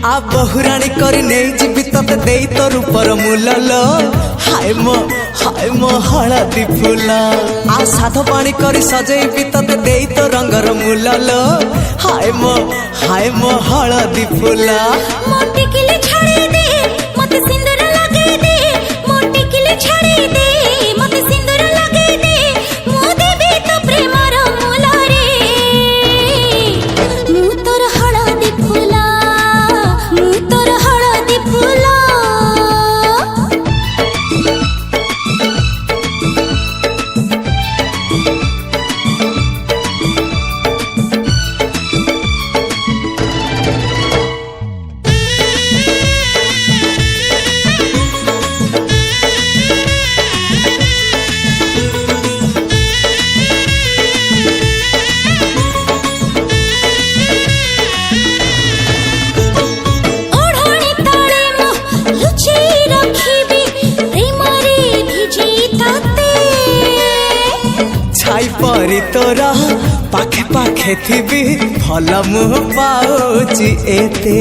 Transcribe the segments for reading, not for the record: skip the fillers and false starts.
आ बहुराणी करी नहीं जीवी तते देई तो रूपर मूलल हाय मो हलदी फूला आ साध पानी करी सजेबी तते देई तो रंगर मूलल हाय मो हलदी फूला मोटी किले छाड़ी दे मते सिंदूर लगे दे मोटी किले छाड़ी दे मते सिंदूर लगे दे मो देबी तो प्रेमर मूल रे मु तोर हलदी फूला मु तोर हलदी फूला छाई परी तोरा पाखे पाखे थी भल मुह पाऊची एते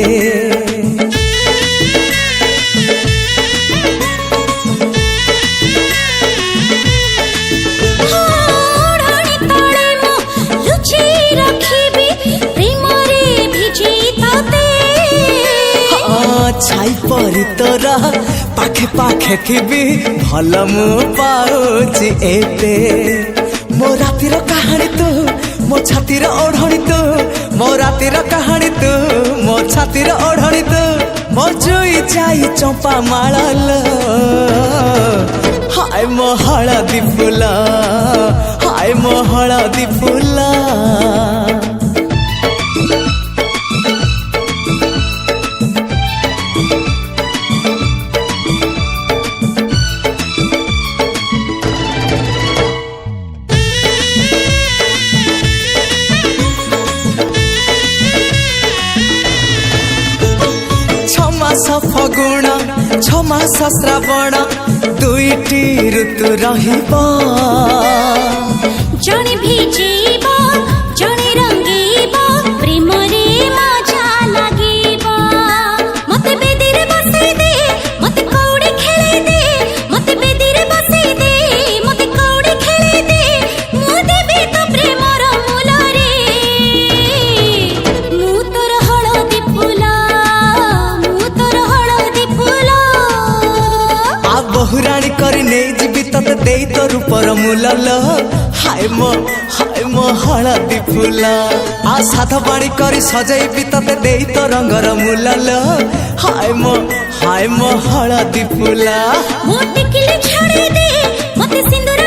छाई परी तोरा पाखे पाखे थी भल मुह पाऊची एते मो रातिर कहानी तू मो छातिर ओढ़णी तू मो रातिर कहानी तू मो छातिर ओढ़णी तू मो जुई जाई चंपा माळल हाय मो हलदी फूला हाय मो हलदी फूला फगुण छमास श्रावण दुईटी ऋतु रहिबा जणे भिजेबा जणे रंगेबा प्रेम रे मजा लागेबा मते बेदी रे बसे दे मते कौड़ी खेले दे मते बेदी रे बसे दे मते कौड़ी खेले दे मु देबी तो प्रेमर मूल रे मु तोर हलदी फूला मु तोर हलदी फूला आ बहुराणी करी नहीं जीवी तते देई तो रूपर मूलल हाय मो हलदी फूला आ साध पानी करी सजेबी तते देई तो रंगर मूलल हाय मो हलदी फूला मोटी किले छाड़ी दे मते सिंदूर